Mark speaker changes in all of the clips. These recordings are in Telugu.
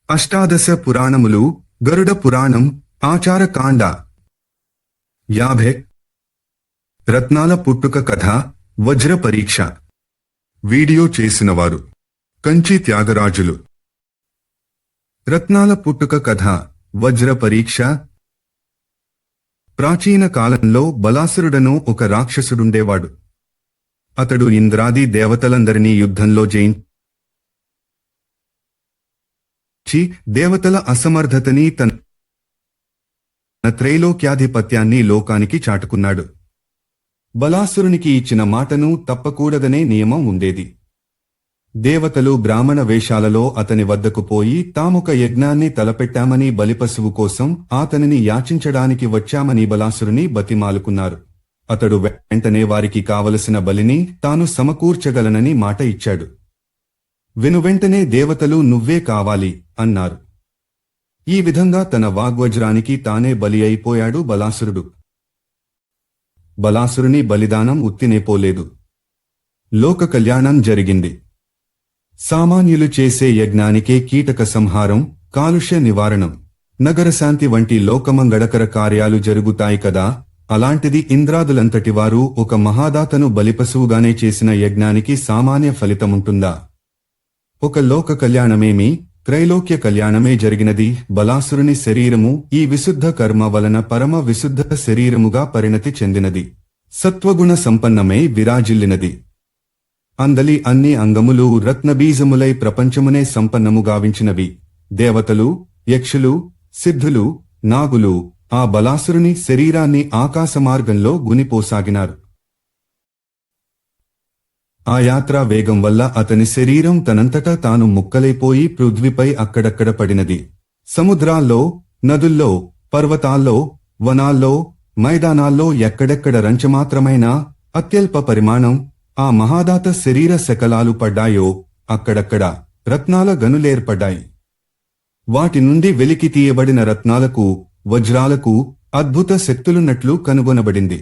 Speaker 1: అష్టాదశ పురాణములు గరుడ పురాణం ఆచారకాండ 50 రత్నాల పుట్టుక కథ వజ్ర పరీక్ష వీడియో చేసినవారు కంచి త్యాగరాజులు రత్నాల పుట్టుక కథ వజ్ర పరీక్ష ప్రాచీన కాలంలో బలాసురుడను ఒక రాక్షసుడుండేవాడు. అతడు ఇంద్రాది దేవతలందరినీ యుద్ధంలో జయించి దేవతల అసమర్థతని తన త్రైలోక్యాధిపత్యాన్ని లోకానికి చాటుకున్నాడు. బలాసురునికి ఇచ్చిన మాటను తప్పకూడదనే నియమం ఉండేది. దేవతలు బ్రాహ్మణ వేషాలలో అతని వద్దకు పోయి తామొక యజ్ఞాన్ని తలపెట్టామని బలిపశువు కోసం అతనిని యాచించడానికి వచ్చామని బలాసురుని బతిమాలుకున్నారు. అతడు వెంటనే వారికి కావలసిన బలిని తాను సమకూర్చగలనని మాట ఇచ్చాడు. వెనువెంటనే దేవతలు నువ్వే కావాలి అన్నారు. ఈ విధంగా తన వాగ్వజ్రానికి తానే బలి అయిపోయాడు బలాసురుడు. బలాసురుని బలిదానం ఉత్తినేపోలేదు. లోక కళ్యాణం జరిగింది. సామాన్యులు చేసే యజ్ఞానికే కీటక సంహారం, కాలుష్య నివారణం, నగరశాంతి వంటి లోకమంగళకర కార్యాలు జరుగుతాయి కదా. అలాంటిది ఇంద్రాదులంతటివారు ఒక మహాదాతను బలిపశువుగానే చేసిన యజ్ఞానికి సామాన్య ఫలితముంటుందా? ఒక లోక కళ్యాణమేమి, త్రైలోక్య కళ్యాణమే జరిగినది. బలాసురుని శరీరము ఈ విశుద్ధ కర్మ వలన పరమ విశుద్ధ శరీరముగా పరిణతి చెందినది. సత్వగుణ సంపన్నమై విరాజిల్లినది. అందలి అన్ని అంగములు రత్నబీజములై ప్రపంచమునే సంపన్నము గావించినవి. దేవతలు, యక్షులు, సిద్ధులు, నాగులు ఆ బలాసురుని శరీరాన్ని ఆకాశమార్గంలో గునిపోసాగినారు. ఆ యాత్రా వేగం వల్ల అతని శరీరం తనంతటా తాను ముక్కలైపోయి పృథ్వీపై అక్కడక్కడ పడినది. సముద్రాల్లో, నదుల్లో, పర్వతాల్లో, వనాల్లో, మైదానాల్లో ఎక్కడెక్కడ రంచమాత్రమైన అత్యల్ప పరిమాణం ఆ మహాదాత శరీర శకలాలు పడ్డాయో అక్కడక్కడ రత్నాల గనులేర్పడ్డాయి. వాటి నుండి వెలికి తీయబడిన రత్నాలకు, వజ్రాలకు అద్భుత శక్తులున్నట్లు కనుగొనబడింది.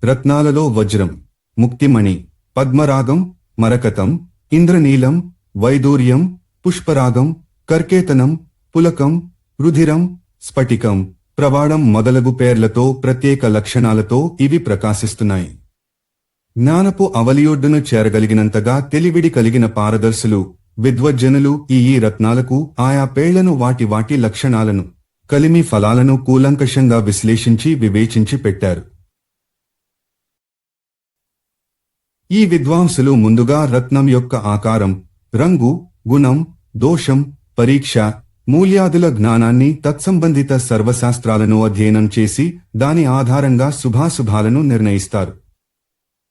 Speaker 1: రత్నాలలో వజ్రం, ముక్తిమణి, పద్మరాగం, మరకతం, ఇంద్రనీలం, వైదూర్యం, పుష్పరాగం, కర్కేతనం, పులకం, రుధిరం, స్ఫటికం, ప్రవాళం మొదలగు పేర్లతో ప్రత్యేక లక్షణాలతో ఇవి ప్రకాశిస్తున్నాయి. జ్ఞానపు అవలియొడ్డును చేరగలిగినంతగా తెలివిడి కలిగిన పారదర్శులు, విద్వజ్జనులు ఈ రత్నాలకు ఆయా పేళ్లను వాటి వాటి లక్షణాలను, కలిమి ఫలాలను కూలంకషంగా విశ్లేషించి వివేచించి పెట్టారు. ఈ విద్వాంసులు ముందుగా రత్నం యొక్క ఆకారం, రంగు, గుణం, దోషం, పరీక్ష, మూల్యాదుల జ్ఞానాన్ని తత్సంబంధిత సర్వశాస్త్రాలను అధ్యయనం చేసి దాని ఆధారంగా శుభాశుభాలను నిర్ణయిస్తారు.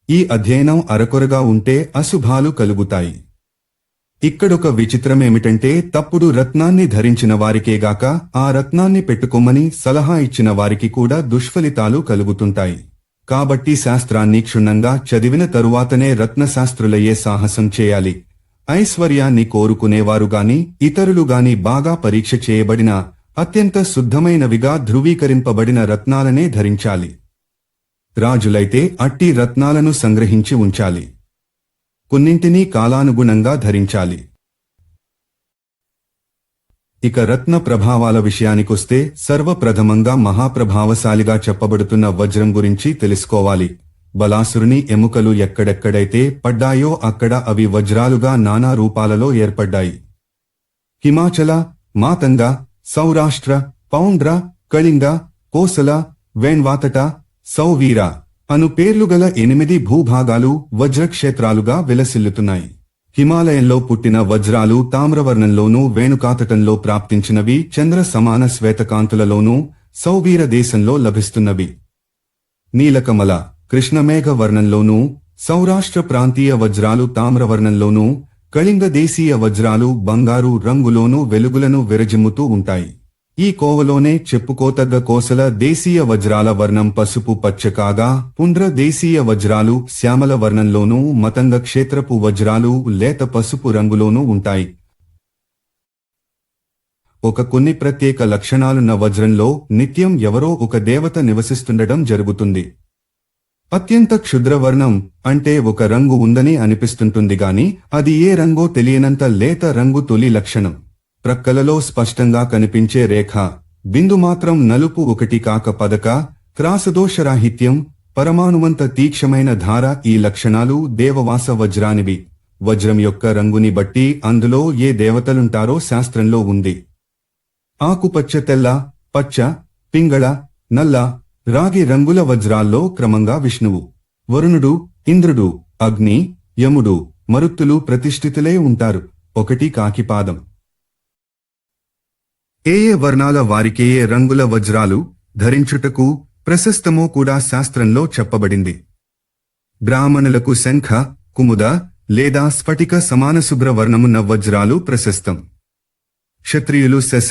Speaker 1: ఈ అధ్యయనం అరకొరగా ఉంటే అశుభాలు కలుగుతాయి. ఇక్కడొక విచిత్రమేమిటంటే తప్పుడు రత్నాన్ని ధరించిన వారికేగాక ఆ రత్నాన్ని పెట్టుకోమని సలహా ఇచ్చిన వారికి కూడా దుష్ఫలితాలు కలుగుతుంటాయి. కాబట్టి శాస్త్రాన్ని క్షుణ్ణంగా చదివిన తరువాతనే రత్నశాస్త్రులయ్యే సాహసం చేయాలి. ఐశ్వర్యాన్ని కోరుకునేవారుగాని ఇతరులుగాని బాగా పరీక్ష చేయబడిన అత్యంత శుద్ధమైనవిగా ధృవీకరింపబడిన రత్నాలనే ధరించాలి. రాజులైతే అట్టి రత్నాలను సంగ్రహించి ఉంచాలి. కొన్నింటినీ కాలానుగుణంగా ధరించాలి. ఇక రత్న ప్రభావాల విషయానికొస్తే సర్వప్రథమంగా మహాప్రభావశాలిగా చెప్పబడుతున్న వజ్రం గురించి తెలుసుకోవాలి. బలాసురుని ఎముకలు ఎక్కడెక్కడైతే పడ్డాయో అక్కడ అవి వజ్రాలుగా నానా రూపాలలో ఏర్పడ్డాయి. హిమాచల, మాతంగ, సౌరాష్ట్ర, పౌండ్ర, కళింగ, కోసల, వేణ్వాతట, సౌవీర అను పేర్లుగల 8 భూభాగాలు వజ్రక్షేత్రాలుగా విలసిల్లుతున్నాయి. హిమాలయంలో పుట్టిన వజ్రాలు తామ్రవర్ణంలోనూ వేణుకాతటంలో ప్రాప్తించినవి చంద్ర సమాన శ్వేతకాంతులలోనూ సౌవీర దేశంలో లభిస్తున్నవి. నీలకమల, కృష్ణమేఘ వర్ణంలోనూ, సౌరాష్ట్ర ప్రాంతీయ వజ్రాలు తామ్రవర్ణంలోనూ, కళింగ దేశీయ వజ్రాలు బంగారు రంగులోనూ వెలుగులను విరజిమ్ముతూ ఉంటాయి. ఈ కోవలోనే చెప్పుకోతగ్గ కోసల దేశీయ వజ్రాల వర్ణం పసుపు పచ్చ కాగా పుండ్ర దేశీయ వజ్రాలు శ్యామల వర్ణంలోనూ, మతంగ క్షేత్రపు వజ్రాలు లేత పసుపు రంగులోనూ ఉంటాయి. కొన్ని ప్రత్యేక లక్షణాలున్న వజ్రంలో నిత్యం ఎవరో ఒక దేవత నివసిస్తుండటం జరుగుతుంది. అత్యంత క్షుద్రవర్ణం అంటే ఒక రంగు ఉందని అనిపిస్తుంటుంది గాని అది ఏ రంగో తెలియనంత లేత రంగు తొలి లక్షణం. ప్రక్కలలో స్పష్టంగా కనిపించే రేఖ బిందు మాత్రం నలుపు ఒకటి కాక పదక క్రాసదోషరాహిత్యం పరమాణువంత తీక్షమైన ధార ఈ లక్షణాలు దేవవాస వజ్రానివి. వజ్రం యొక్క రంగుని బట్టి అందులో ఏ దేవతలుంటారో శాస్త్రంలో ఉంది. ఆకుపచ్చ, తెల్ల, పచ్చ, పింగళ, నల్ల, రాగి రంగుల వజ్రాల్లో క్రమంగా విష్ణువు, వరుణుడు, ఇంద్రుడు, అగ్ని, యముడు, మరుత్తులు ప్రతిష్ఠితులే ఉంటారు. ఒకటి కాకిపాదం. ఏ వర్ణాల వారికే రంగుల వజ్రాలు ధరించుటకు ప్రశస్తమో కూడా శాస్త్రంలో చెప్పబడింది. బ్రాహ్మణులకు శంఖ, కుముద లేదా స్ఫటిక సమాన శుభ్ర వర్ణమున్న వజ్రాలు ప్రశస్తం. క్షత్రియులు శశ,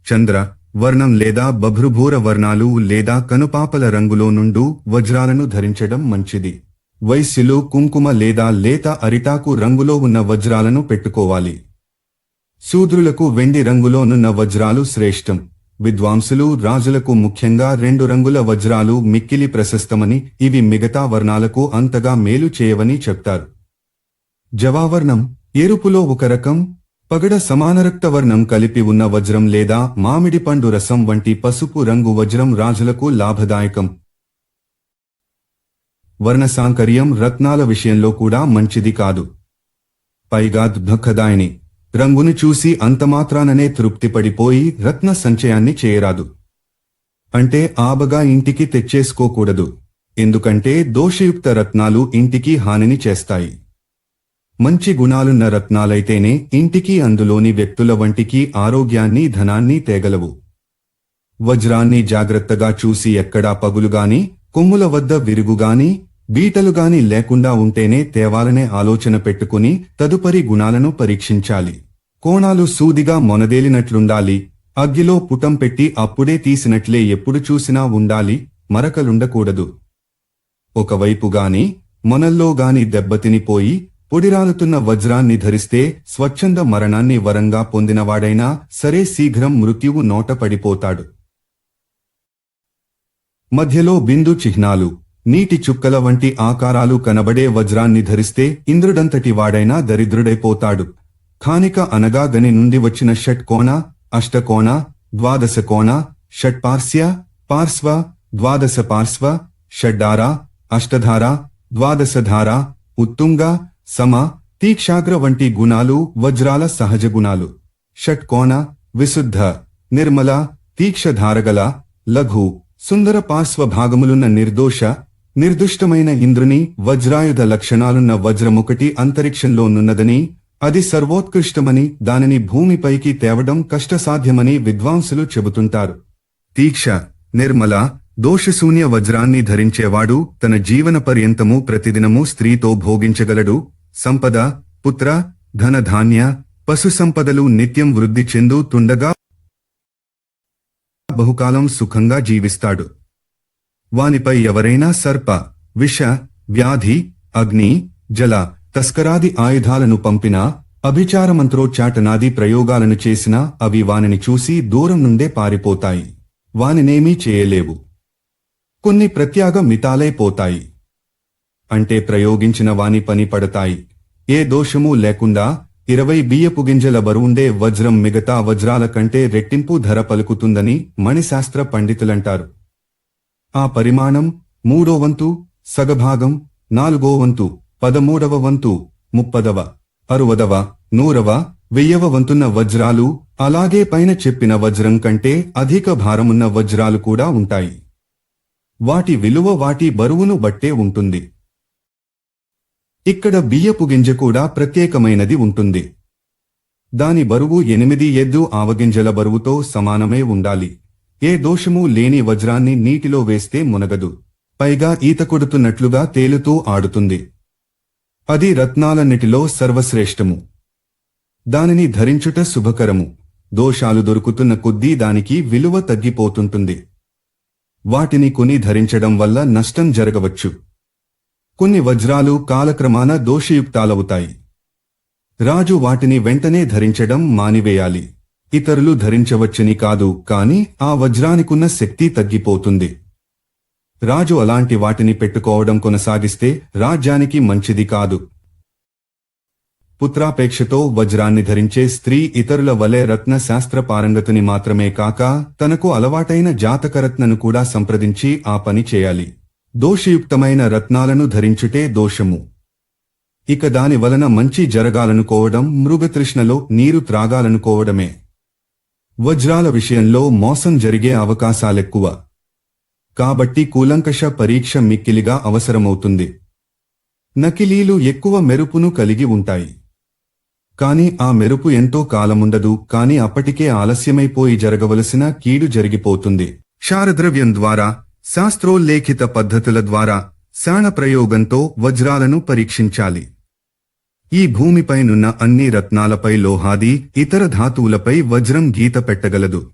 Speaker 1: చంద్ర వర్ణం లేదా బభ్రుభూర వర్ణాలు లేదా కనుపాపల రంగులో నుండు వజ్రాలను ధరించడం మంచిది. వైశ్యులు కుంకుమ లేదా లేత అరిటాకు రంగులో ఉన్న వజ్రాలను పెట్టుకోవాలి. శూద్రులకు వెండి రంగులోనున్న వజ్రాలు శ్రేష్టం. విద్వాంసులు రాజులకు ముఖ్యంగా 2 రంగుల వజ్రాలు మిక్కిలి ప్రశస్తమని, ఇవి మిగతా వర్ణాలకు అంతగా మేలు చేయవని చెప్తారు. జవావర్ణం ఎరుపులో ఒక రకం, పగడ సమానరక్తవర్ణం కలిపి ఉన్న వజ్రం లేదా మామిడి పండు రసం వంటి పసుపు రంగు వజ్రం రాజులకు లాభదాయకం. వర్ణసాంకర్యం రత్నాల విషయంలో కూడా మంచిది కాదు. పైగా దుఃఖదాయిని. రంగును చూసి అంతమాత్రాననే తృప్తిపడిపోయి రత్న సంచయాన్ని చేయరాదు. అంటే ఆబగా ఇంటికి తెచ్చేసుకోకూడదు. ఎందుకంటే దోషయుక్త రత్నాలు ఇంటికి హానిని చేస్తాయి. మంచి గుణాలున్న రత్నాలైతేనే ఇంటికి అందులోని వ్యక్తుల వంటికి ఆరోగ్యాన్ని, ధనాన్ని తేగలవు. వజ్రాన్ని జాగ్రత్తగా చూసి ఎక్కడా పగులుగాని, కొమ్ముల వద్ద విరుగుగాని, బీటలుగాని లేకుండా ఉంటేనే తేవాలనే ఆలోచన పెట్టుకుని తదుపరి గుణాలను పరీక్షించాలి. కోణాలు సూదిగా మొనదేలినట్లుండాలి. అగ్గిలో పుటం పెట్టి అప్పుడే తీసినట్లే ఎప్పుడు చూసినా ఉండాలి. మరకలుండకూడదు. ఒకవైపుగాని మొనల్లోగాని దెబ్బతినిపోయి పొడిరాలుతున్న వజ్రాన్ని ధరిస్తే స్వచ్ఛంద మరణాన్ని వరంగా పొందినవాడైనా సరే శీఘ్రం మృత్యువు నోట పడిపోతాడు. మధ్యలో బిందు చిహ్నాలు, నీటి చుక్కల వంటి ఆకారాలు కనబడే వజ్రాన్ని ధరిస్తే ఇంద్రుడంతటి వాడైనా దరిద్రుడైపోతాడు. ఖానిక అనగా గని నుండి వచ్చిన షట్కోణ, అష్టకోణ, ద్వాదశకోణ, షట్పార్శ్య, పార్శ్వ, ద్వాదశ పార్శ్వ, షడ్డార, అష్టధార, ద్వాదశధార, ఉత్తుంగ, సమ, తీక్షాగ్ర వంటి గుణాలు వజ్రాల సహజ గుణాలు. షట్కోణ, విశుద్ధ, నిర్మల, తీక్షధారగల, లఘు, సుందర పార్శ్వ భాగములున్న నిర్దోష, నిర్దుష్టమైన ఇంద్రుని వజ్రాయుధ లక్షణాలున్న వజ్రమొకటి అంతరిక్షంలోనున్నదని, అది సర్వోత్కృష్టమని, దానిని భూమిపైకి తేవడం కష్టసాధ్యమని విద్వాంసులు చెబుతుంటారు. తీక్ష, నిర్మల, దోషశూన్య వజ్రాన్ని ధరించేవాడు తన జీవన పర్యంతము ప్రతిదినము స్త్రీతో భోగించగలడు. సంపద, పుత్ర, ధనధాన్య, పశు సంపదలు నిత్యం వృద్ధి చెందుతుండగా బహుకాలం సుఖంగా జీవిస్తాడు. వానిపై ఎవరైనా సర్ప, విష, వ్యాధి, అగ్ని, జల, తస్కరాది ఆయుధాలను పంపినా, అభిచారమంత్రోచ్చాటనాది ప్రయోగాలను చేసినా అవి వానిని చూసి దూరం నుండే పారిపోతాయి. వానినేమీ చేయలేవు. కొన్ని ప్రత్యాగ మితాలైపోతాయి. అంటే ప్రయోగించిన వాని పని పడతాయి. ఏ దోషమూ లేకుండా 20 బియ్యపు గింజల బరువుండే వజ్రం మిగతా వజ్రాల కంటే రెట్టింపు ధర పలుకుతుందని మణిశాస్త్ర పండితులంటారు. ఆ పరిమాణం 3వ వంతు, సగభాగం, 4వ వంతు, 13వ వంతు, 30వ, 60వ, 100వ, 1000వ వంతున్న వజ్రాలు, అలాగే పైన చెప్పిన వజ్రం కంటే అధిక భారమున్న వజ్రాలు కూడా ఉంటాయి. వాటి విలువ వాటి బరువును బట్టే ఉంటుంది. ఇక్కడ బియ్యపు గింజ కూడా ప్రత్యేకమైనది ఉంటుంది. దాని బరువు 8 ఎద్దు ఆవగింజల బరువుతో సమానమే ఉండాలి. ఏ దోషమూ లేని వజ్రాన్ని నీటిలో వేస్తే మునగదు. పైగా ఈత కొడుతున్నట్లుగా తేలుతూ ఆడుతుంది. అది రత్నాలన్నిటిలో సర్వశ్రేష్టము. దానిని ధరించుట శుభకరము. దోషాలు దొరుకుతున్న కొద్దీ దానికి విలువ తగ్గిపోతుంటుంది. వాటిని కొని ధరించడం వల్ల నష్టం జరగవచ్చు. కొన్ని వజ్రాలు కాలక్రమాన దోషయుక్తాలవుతాయి. రాజు వాటిని వెంటనే ధరించడం మానివేయాలి. ఇతరులు ధరించవచ్చని కాదు, కాని ఆ వజ్రానికున్న శక్తి తగ్గిపోతుంది. రాజు అలాంటి వాటిని పెట్టుకోవడం కొనసాగిస్తే రాజ్యానికి మంచిది కాదు. పుత్రాపేక్షతో వజ్రాన్ని ధరించే స్త్రీ ఇతరుల వలె రత్న శాస్త్ర పారంగతిని మాత్రమే కాక తనకు అలవాటైన జాతకరత్నను కూడా సంప్రదించి ఆ పని చేయాలి. దోషయుక్తమైన రత్నాలను ధరించుటే దోషము. ఇక దాని వలన మంచి జరగాలనుకోవడం మృగతృష్ణలో నీరు త్రాగాలనుకోవడమే. వజ్రాల విషయంలో మోసం జరిగే అవకాశాలెక్కువ. కాబట్టి కూలంకష పరీక్ష మిక్కిలిగా అవసరమవుతుంది. నకిలీలు ఎక్కువ మెరుపును కలిగి ఉంటాయి. కాని ఆ మెరుపు ఎంతో కాలముండదు. కాని అప్పటికే ఆలస్యమైపోయి జరగవలసిన కీడు జరిగిపోతుంది. క్షారద్రవ్యం ద్వారా, శాస్త్రోల్లేఖిత పద్ధతుల ద్వారా, శాణ ప్రయోగంతో వజ్రాలను పరీక్షించాలి. ఈ భూమిపైనున్న అన్ని రత్నాలపై లోహాది ఇతర ధాతువులపై వజ్రం గీత పెట్టగలదు.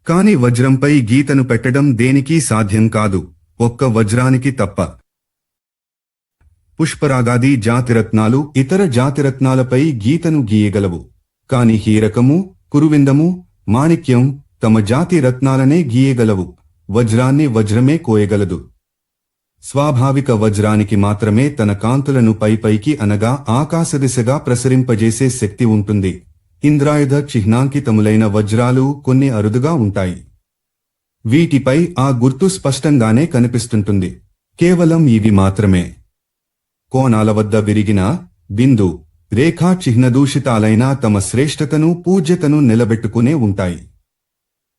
Speaker 1: కాని వజ్రంపై గీతను పెట్టడం దేనికీ సాధ్యం కాదు, ఒక్క వజ్రానికి తప్ప. పుష్పరాగాది జాతిరత్నాలు ఇతర జాతిరత్నాలపై గీతను గీయగలవు. కాని హీరకము, కురువిందము, మాణిక్యం తమ జాతి రత్నాలనే గీయగలవు. వజ్రాన్ని వజ్రమే కోయగలదు. స్వాభావిక వజ్రానికి మాత్రమే తన కాంతులను పైపైకి అనగా ఆకాశదిశగా ప్రసరింపజేసే శక్తి ఉంటుంది. ఇంద్రాయుధ చిహ్నాంకితములైన వజ్రాలు కొన్ని అరుదుగా ఉంటాయి. వీటిపై ఆ గుర్తు స్పష్టంగానే కనిపిస్తుంటుంది. కేవలం ఇవి మాత్రమే కోణాల వద్ద విరిగిన బిందు రేఖా చిహ్నదూషితాలైన తమ శ్రేష్టతను పూజ్యతను నిలబెట్టుకునే ఉంటాయి.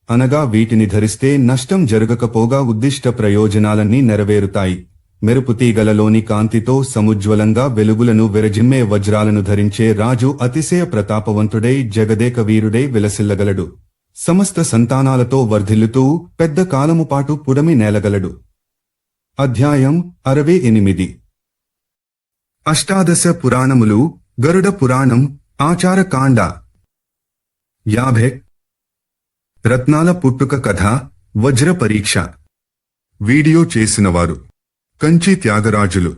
Speaker 1: అనగా వీటిని ధరిస్తే నష్టం జరగకపోగా ఉద్దిష్ట ప్రయోజనాలన్నీ నెరవేరుతాయి. మెరుపుతీగలలోని కాంతితో సముజ్వలంగా వెలుగులను విరజిమ్మే వజ్రాలను ధరించే రాజు అతిశయ ప్రతాపవంతుడై జగదేక వీరుడై విలసిల్లగలడు. సమస్త సంతానాలతో వర్ధిల్లుతూ పెద్ద కాలముపాటు పుడమి నేలగలడు. అధ్యాయం 68. అష్టాదశ పురాణములు. గరుడ పురాణం. ఆచారకాండ. 50. రత్నాల పుట్టుక కథ. వజ్ర పరీక్ష. వీడియో చేసినవారు కంచి త్యాగరాజులు.